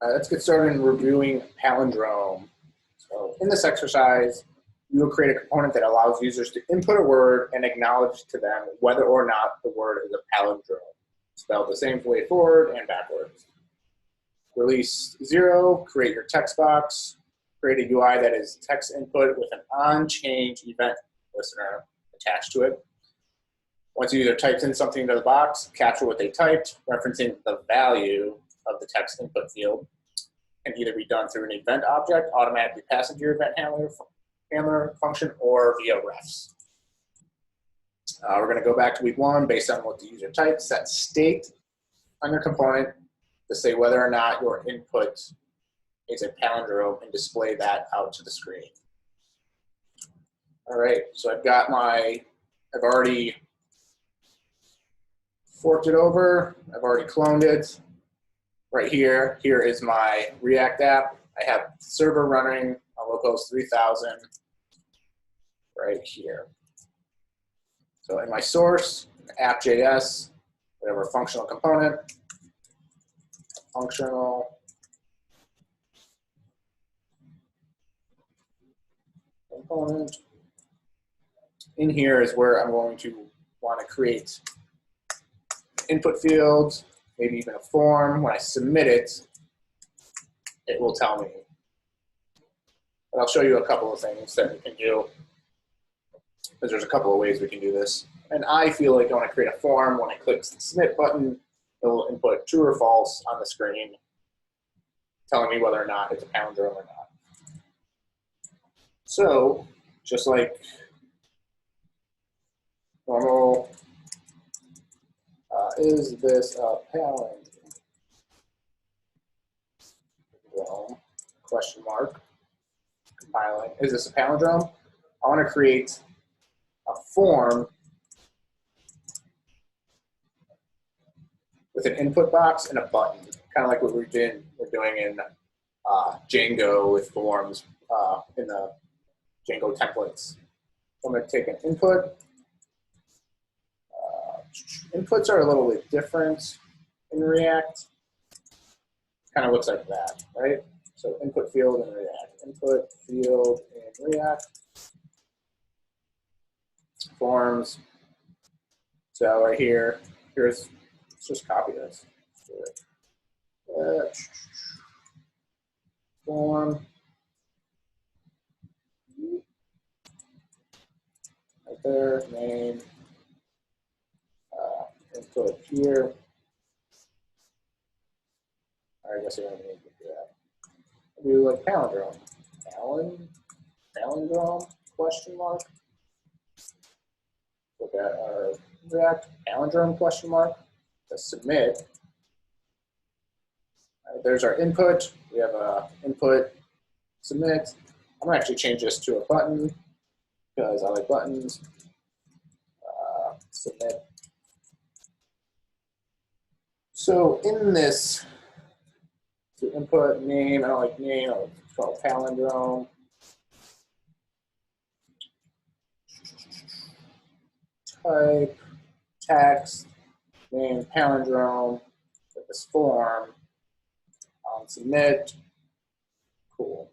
Let's get started in reviewing Palindrome. So in this exercise, we will create a component that allows users to input a word and acknowledge to them whether or not the word is a palindrome, spelled the same way forward and backwards. Release 0, create your text box, create a UI that is text input with an on-change event listener attached to it. Once the user types in something into the box, capture what they typed, referencing the value of the text input field. Can either be done through an event object, automatically passed into your event handler function, or via refs. We're going to go back to week 1 based on what the user typed, set state on your component to say whether or not your input is a palindrome and display that out to the screen. All right, so I've already forked it over, I've already cloned it. Right here is my React app. I have server running on localhost 3000 right here. So in my source, app.js, whatever functional component, functional component. In here is where I'm going to want to create input fields, maybe even a form. When I submit it, it will tell me. But I'll show you a couple of things that we can do, because there's a couple of ways we can do this. And I feel like I want to create a form. When I click the submit button, it will input true or false on the screen, telling me whether or not it's a palindrome or not. So, just like normal, is this a palindrome? Question mark. Compiling. Is this a palindrome? I want to create a form with an input box and a button, kind of like what we're doing in Django with forms in the Django templates. So I'm going to take an input. Inputs are a little bit different in React. Kind of looks like that, right? So input field in React, input field in React, forms. So right here, let's just copy this. Form. Right there, name. Input here. I guess I don't need to do that. I'll do like palindrome. Palindrome, question mark. Look at our React palindrome question mark. Let's submit. There's our input. We have a input, submit. I'm gonna actually change this to a button because I like buttons. Submit. So in this, to input name, I don't like name, I'll call it palindrome. Type, text, name, palindrome, get this form, submit, cool.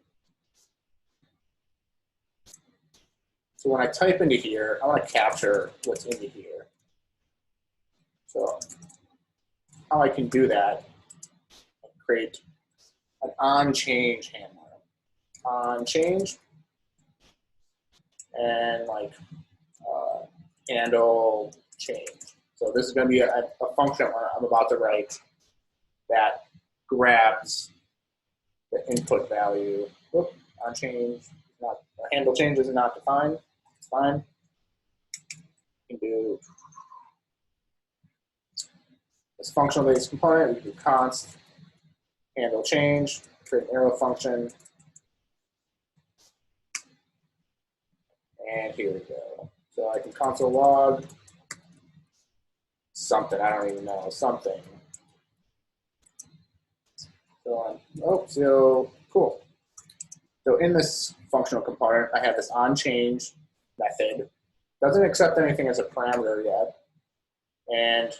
So when I type into here, I want to capture what's into here. So how I can do that, create an on-change handler. On-change, and like handle change. So this is going to be a function I'm about to write that grabs the input value. Whoop, on-change, not handle change is not defined. It's fine. You can do this functional-based component. We can do const handle change, create an arrow function, and here we go. So I can console log something, I don't even know, something. So cool. So in this functional component, I have this onChange method. Doesn't accept anything as a parameter yet. And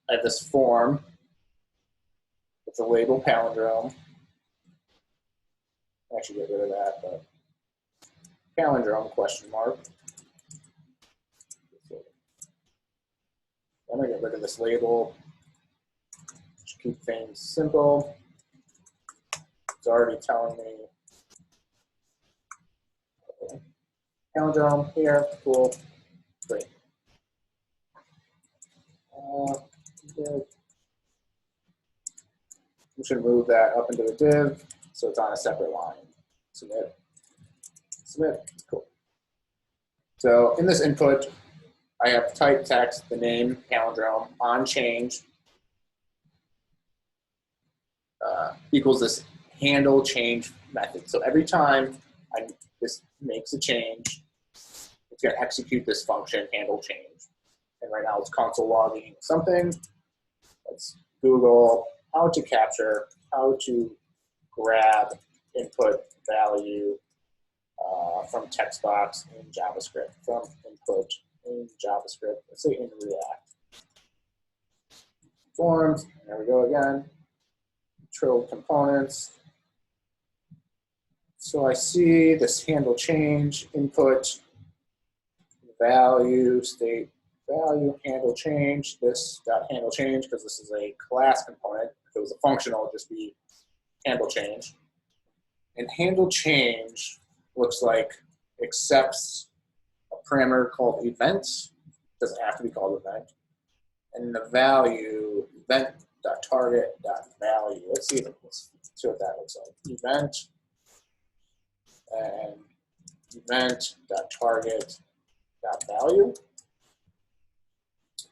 I have this form with the label palindrome. Actually get rid of that, but palindrome question mark. I'm gonna get rid of this label. Just keep things simple. It's already telling me. Okay. Palindrome here, cool, great. Good. We should move that up into the div so it's on a separate line. Submit, submit, cool. So in this input, I have type text, the name, palindrome, on change, equals this handle change method. So every time this makes a change, it's going to execute this function, handle change. And right now it's console logging something. Let's Google how to capture, how to grab input value from text box in JavaScript, from input in JavaScript, let's say in React. Forms, there we go again. Control components. So I see this handle change, input, value, state, value, handle change, this dot handle change, because this is a class component. If it was a functional, it would just be handle change. And handle change looks like accepts a parameter called event. It doesn't have to be called event. And the value, event.target.value. Let's see what that looks like. Event and event.target.value.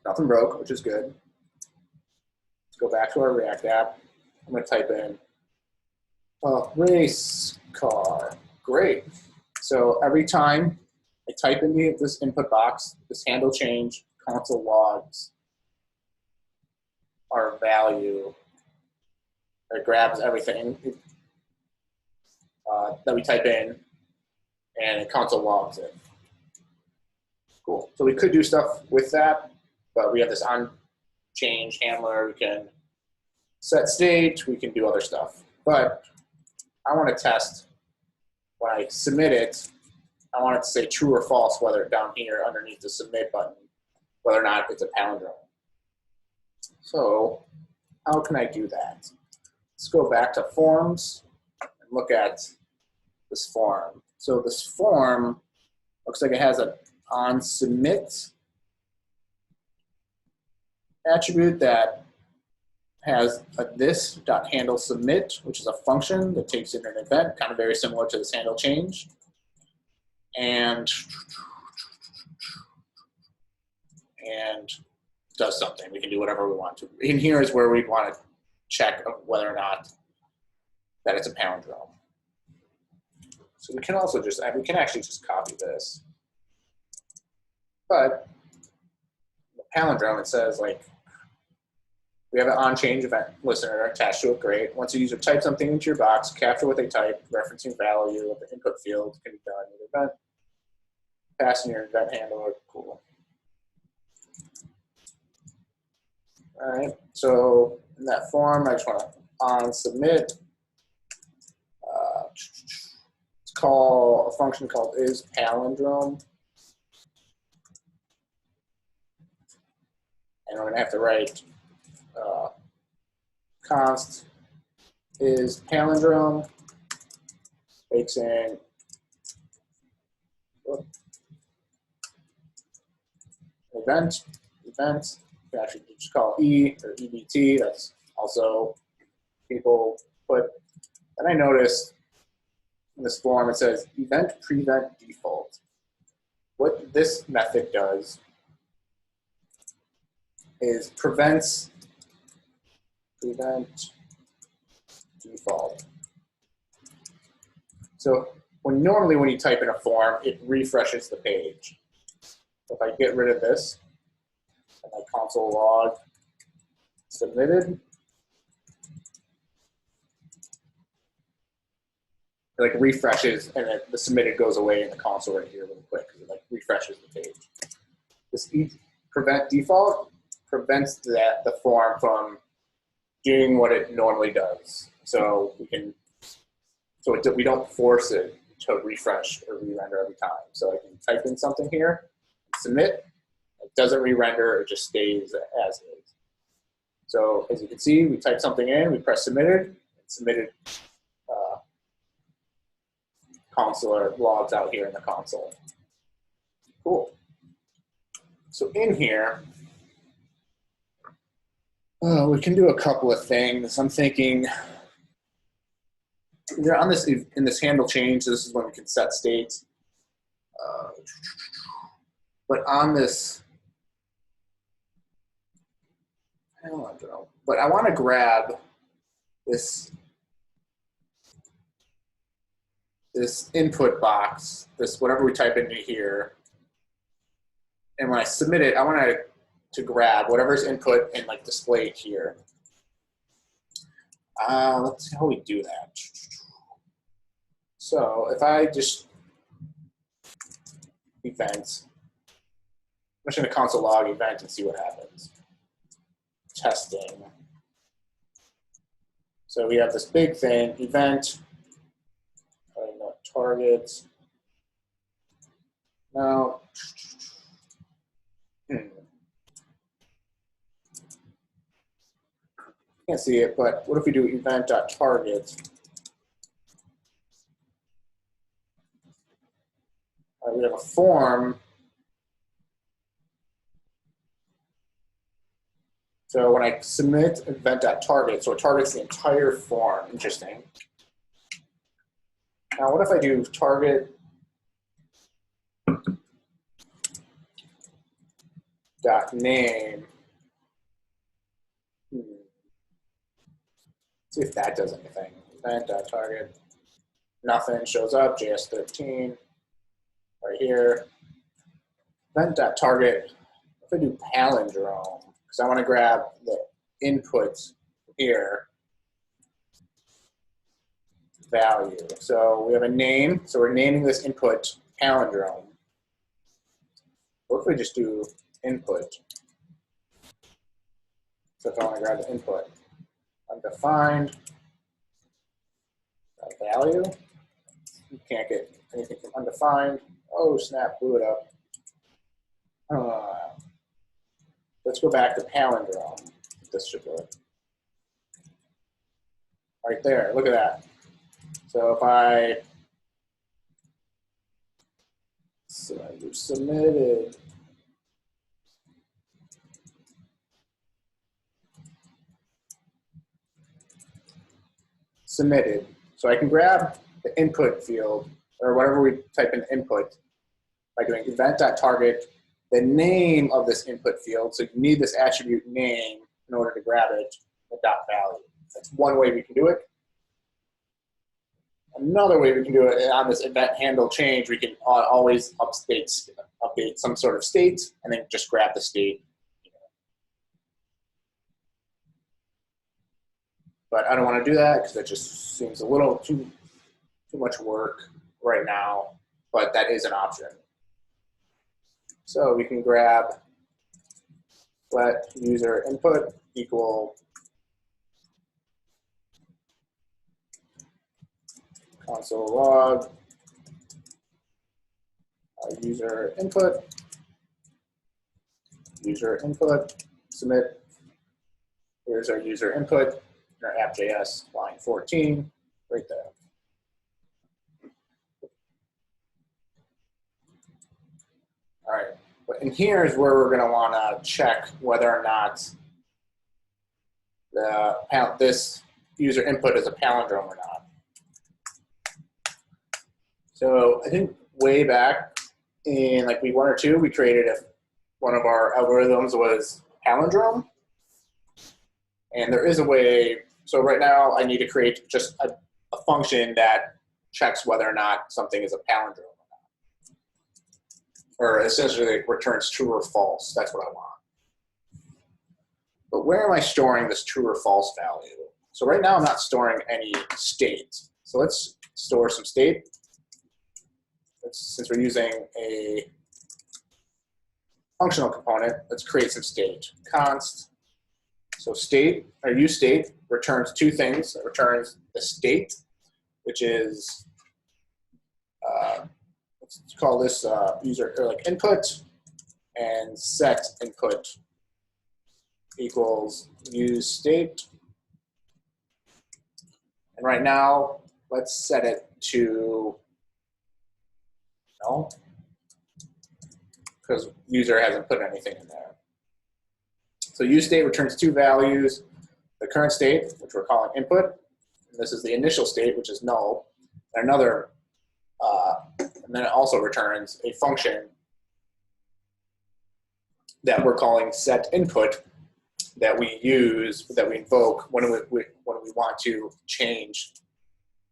Nothing broke, which is good. Let's go back to our React app. I'm going to type in race car. Great. So every time I type in this input box, this handle change, console logs our value. It grabs everything that we type in, and it console logs it. Cool. So we could do stuff with that, but we have this on change handler. We can set state. We can do other stuff. But I want to test when I submit it. I want it to say true or false, whether down here underneath the submit button, whether or not it's a palindrome. So how can I do that? Let's go back to forms and look at this form. So this form looks like it has an on submit attribute that has a this.handle submit, which is a function that takes in an event, kind of very similar to this handle change. And does something. We can do whatever we want to. In here is where we'd want to check whether or not that it's a palindrome. So we can also just, we can actually just copy this. But the palindrome, it says like, we have an on-change event listener attached to it, great. Once a user types something into your box, capture what they type, referencing value of the input field can be done in the event. Passing your event handler, cool. All right, so in that form, I just want to on submit. Let's call a function called isPalindrome. And we're going to have to write const isPalindrome, takes in event. You actually just call E or EBT. That's also people put. And I noticed in this form it says event prevent default. What this method does is prevent default. So normally when you type in a form, it refreshes the page. If I get rid of this, and I console log submitted, it like refreshes, and the submitted goes away in the console right here really quick because it like refreshes the page. This prevent default prevents the form from doing what it normally does. So we can so we don't force it to refresh or re-render every time. So I can type in something here, submit, it doesn't re-render, it just stays as is. So as you can see, we type something in, we press submitted, console logs out here in the console. Cool. So in here, we can do a couple of things. I'm thinking, you're on this, in this handle change, this is when we can set states. But on this, I don't know, but I want to grab this input box, this whatever we type into here, and when I submit it, I want to grab whatever's input and like display it here. Let's see how we do that. So if I just event, I'm just going to console log event and see what happens. Testing. So we have this big thing, event, target. Now, can't see it, but what if we do event.target? We have a form. So when I submit event.target, so it targets the entire form. Interesting. Now, what if I do target dot name? See if that does anything. Event.target, nothing shows up. JS13 right here. Event.target. If I do palindrome, because I want to grab the inputs here. Value. So we have a name, so we're naming this input palindrome. What if we just do input? So if I want to grab the input, undefined value. You can't get anything from undefined. Oh snap, blew it up. Let's go back to palindrome. This should work. Right there, look at that. So if I submitted, so I can grab the input field or whatever we type in input by doing event.target, the name of this input field. So you need this attribute name in order to grab it, the dot value. That's one way we can do it. Another way we can do it on this event handle change, we can always update some sort of state and then just grab the state. But I don't want to do that because that just seems a little too much work right now, but that is an option. So we can grab let user input equal console log user input, submit. Here's our user input in our app.js line 14, right there. All right, but in here is where we're going to want to check whether or not this user input is a palindrome or not. So I think way back in like week 1 or 2, we created one of our algorithms was palindrome. And there is a way, so right now I need to create just a function that checks whether or not something is a palindrome or not. Or essentially returns true or false, that's what I want. But where am I storing this true or false value? So right now I'm not storing any state. So let's store some state. Since we're using a functional component, let's create some state. Const, so state, or useState returns two things. It returns the state which is, let's call this user or like input, and set input equals use state. And right now, let's set it to null, because user hasn't put anything in there. So use state returns two values, the current state, which we're calling input, and this is the initial state, which is null, and another, and then it also returns a function that we're calling set input that we use, that we invoke when we want to change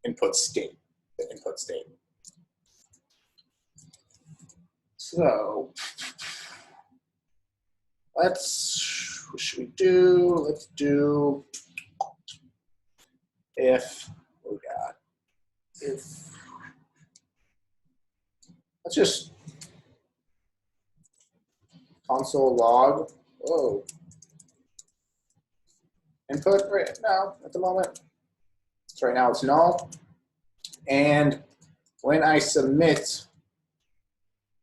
input state, the input state. So what should we do? Let's do if, what we got? If, let's just console log, input right now at the moment. So right now it's null. And when I submit,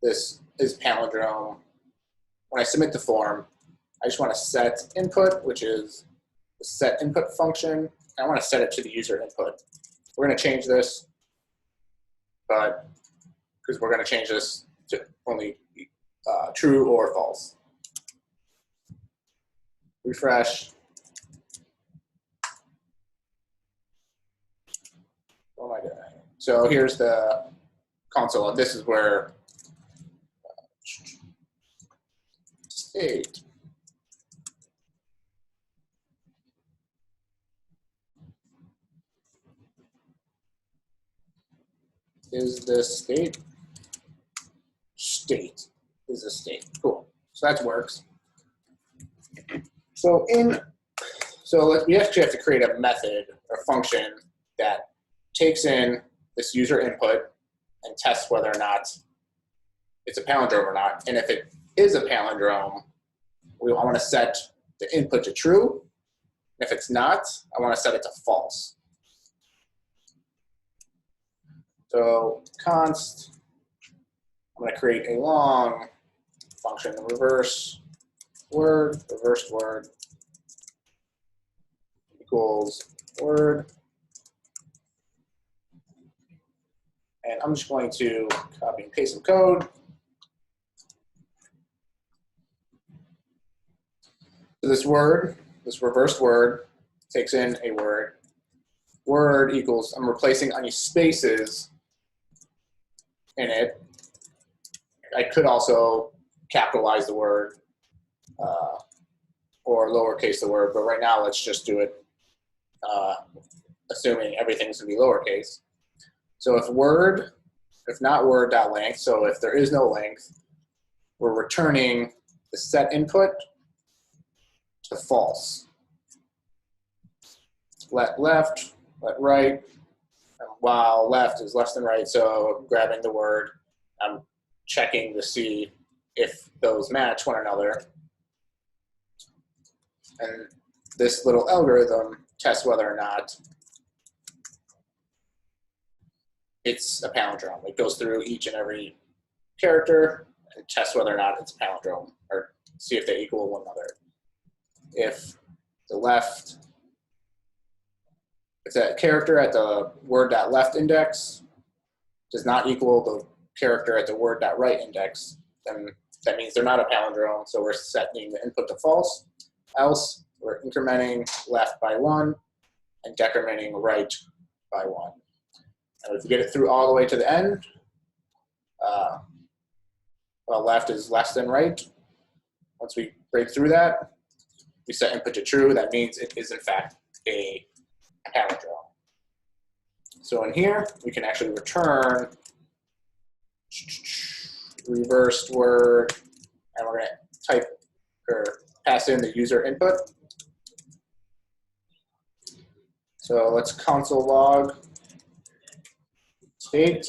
this is Palindrome. When I submit the form, I just want to set input, which is the set input function. I want to set it to the user input. We're going to change this, but because we're going to change this to only true or false. Refresh. What am I doing? So here's the console. This is where state is the state. State is the state. Cool. So that works. So we actually have to create a method or function that takes in this user input and tests whether or not it's a palindrome or not. And if it is a palindrome, I want to set the input to true. If it's not, I want to set it to false. So const, I'm going to create a long function, reverse word equals word. And I'm just going to copy and paste some code. So this word, this reversed word, takes in a word. Word equals, I'm replacing any spaces in it. I could also capitalize the word or lowercase the word, but right now let's just do it assuming everything's going to be lowercase. So if not word.length, so if there is no length, we're returning the set input to false. Let left, let right, while left is less than right, so I'm grabbing the word, I'm checking to see if those match one another. And this little algorithm tests whether or not it's a palindrome. It goes through each and every character and tests whether or not it's a palindrome, or see if they equal one another. If the left, if that character at the word.left index does not equal the character at the word.right index, then that means they're not a palindrome, so we're setting the input to false. Else, we're incrementing left by 1 and decrementing right by 1. And if we get it through all the way to the end, well, left is less than right. Once we break through that, we set input to true. That means it is, in fact, a palindrome. So in here, we can actually return reversed word, and we're going to type or pass in the user input. So let's console log state.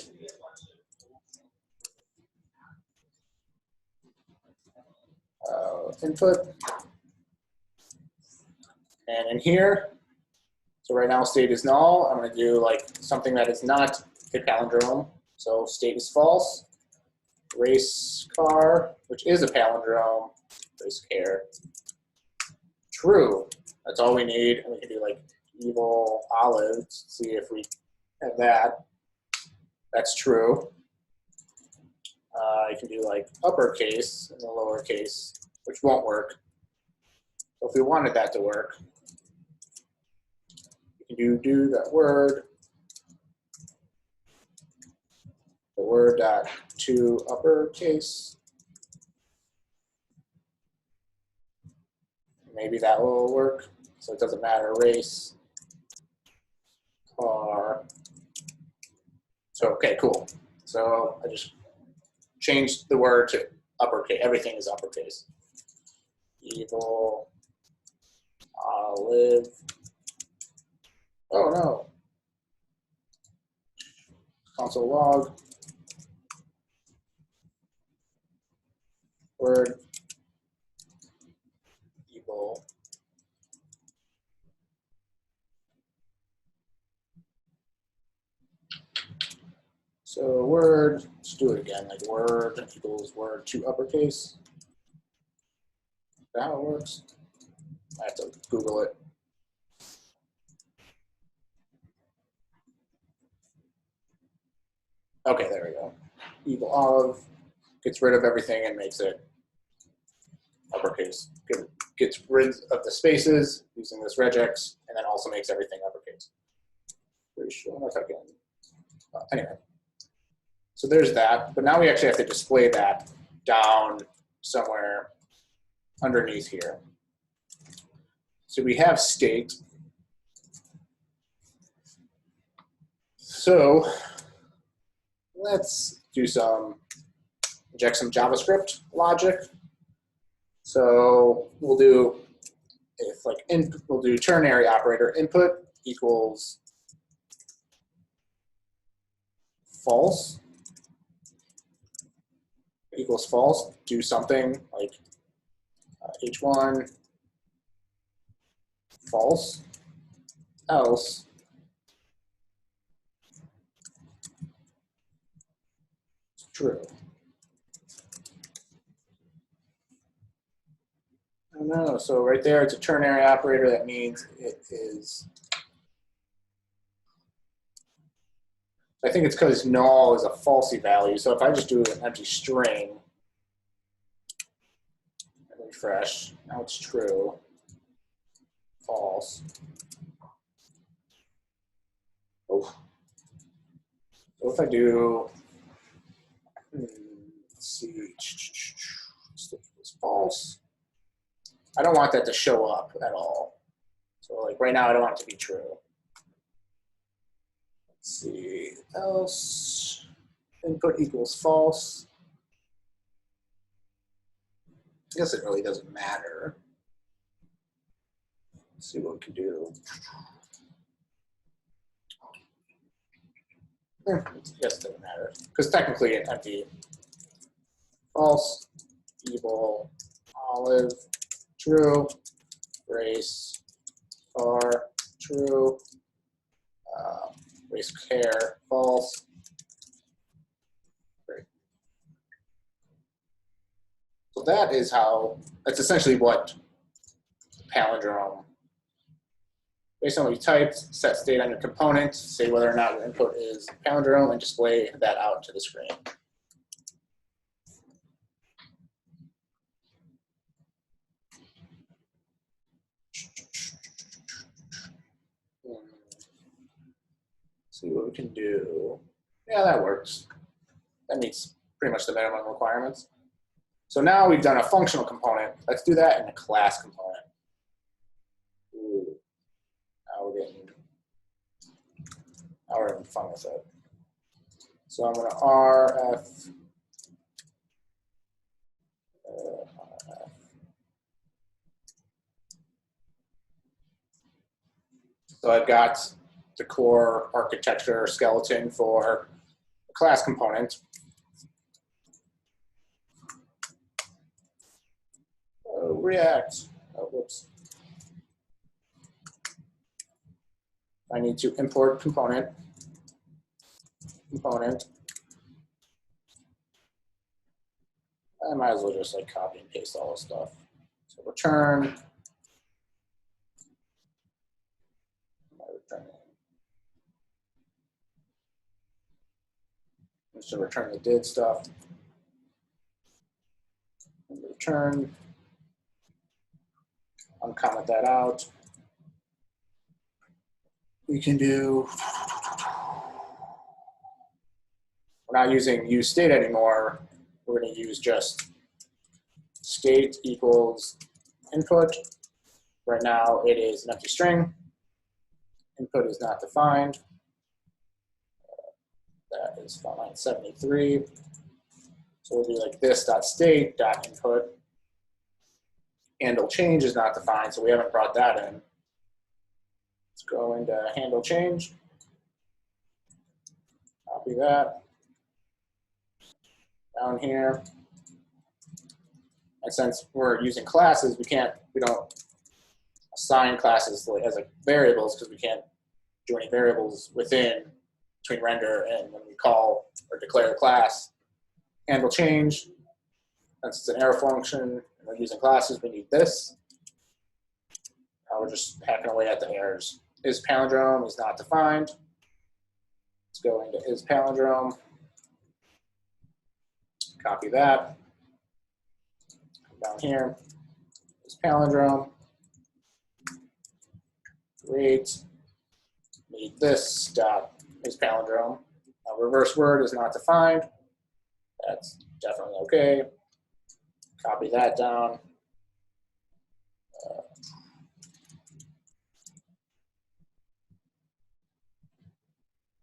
Input. And in here, So right now state is null. I'm going to do like something that is not a palindrome. So state is false. Race car, which is a palindrome. Race care. True. That's all we need. And we can do like evil olive to see if we have that. That's true. I can do like uppercase and the lowercase, which won't work. So if we wanted that to work, we can do that word. The word dot to uppercase. Maybe that will work. So it doesn't matter. Race, car. So okay, cool. So I just changed the word to uppercase. Everything is uppercase. Evil, olive. Oh no. Console log. Word. Evil. So word, let's do it again, like word equals word to uppercase. Is that how it works? I have to Google it. Okay, there we go. Evil olive gets rid of everything and makes it uppercase. Gets rid of the spaces using this regex, and then also makes everything uppercase. Pretty sure if I can. Anyway, so there's that. But now we actually have to display that down somewhere underneath here. So we have state. So let's do inject some JavaScript logic. So we'll do we'll do ternary operator input equals false equals false. Do something like h1 false, else true. I don't know. So right there, it's a ternary operator. That means it is. I think it's because null is a falsy value. So if I just do an empty string and refresh, now it's true. False. Oh. So if I do, let's see, it's false. I don't want that to show up at all. So like right now, I don't want it to be true. Let's see, else input equals false. I guess it really doesn't matter. Let's see what we can do. I guess it doesn't matter because technically an empty false, evil, olive, true, race, car, true, race care, false. Great. So that's essentially what palindrome, based on what you typed, set state on your component, say whether or not your input is palindrome, and display that out to the screen. See what we can do. Yeah, that works. That meets pretty much the minimum requirements. So now we've done a functional component. Let's do that in a class component. Ooh. Now we're having fun with it. So I'm going to RF. So I've got the core architecture skeleton for the class component. React. Oh, whoops. I need to import component. I might as well just like copy and paste all this stuff. So return. Just to return the did stuff. And return. Uncomment that out. We can do, we're not using use state anymore. We're going to use just state equals input. Right now it is an empty string. Input is not defined. That is line 73. So we'll be like this dot state dot input. Handle change is not defined, so we haven't brought that in. Let's go into handle change. Copy that. Down here. And since we're using classes, we don't assign classes as like variables because we can't do any variables between render and when we call or declare a class. Handle change. Since it's an arrow function and we're using classes, we need this. We're just hacking away at the errors. Is palindrome is not defined. Let's go into is palindrome. Copy that. Come down here. Is palindrome. Great. Need this dot is palindrome. Reverse word is not defined. That's definitely okay. Copy that down.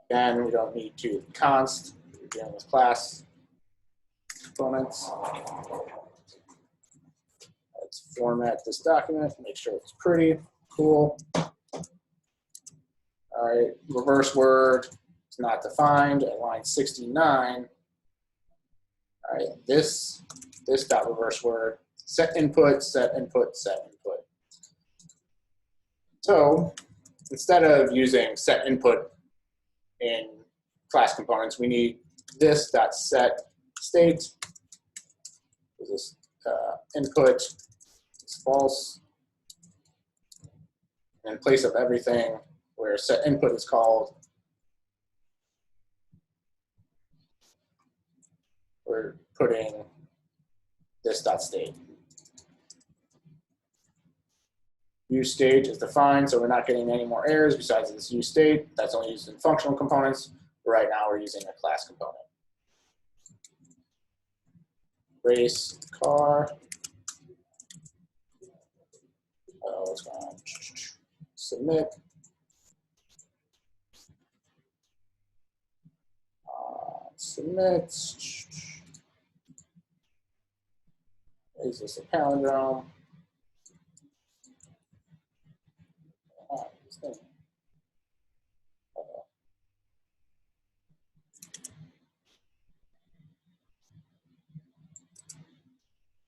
Again, we don't need to const. We're dealing with class components. Let's format this document, make sure it's pretty, cool. All right, reverse word is not defined at line 69. All right, this dot reverse word, set input, set input, set input. So instead of using set input in class components, we need this dot set state. This input is false. And in place of everything where set input is called, we're putting this dot state. Use state is defined, so we're not getting any more errors besides this use state. That's only used in functional components. But right now we're using a class component. Race car. What's going on? Submit. Submit. Is this a palindrome?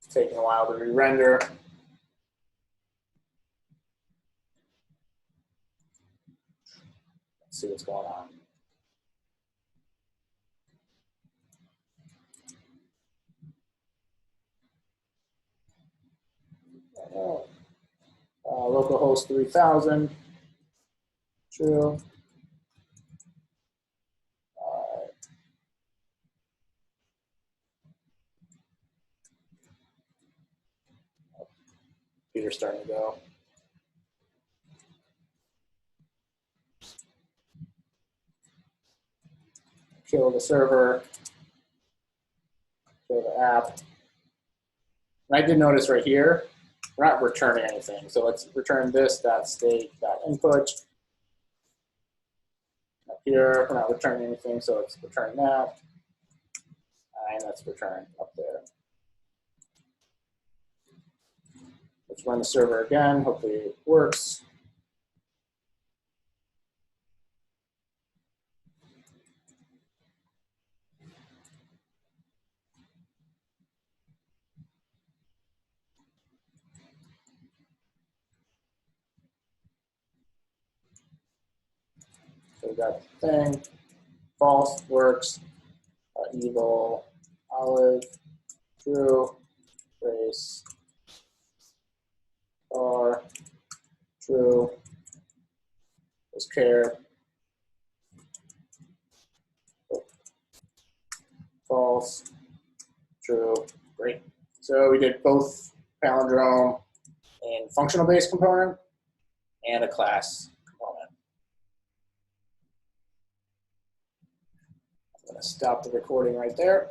It's taking a while to re-render. Let's see what's going on. Localhost 3000. True. Computer's starting to go. Kill the server. Kill the app. And I did notice right here, we're not returning anything. So let's return this dot state dot input. Up here, we're not returning anything, so let's return that. And let's return up there. Let's run the server again. Hopefully it works. So we got thing, false, works, evil, olive, true, race, car, true, is care, false, true, great. So we did both palindrome and functional based component and a class component. I'm going to stop the recording right there.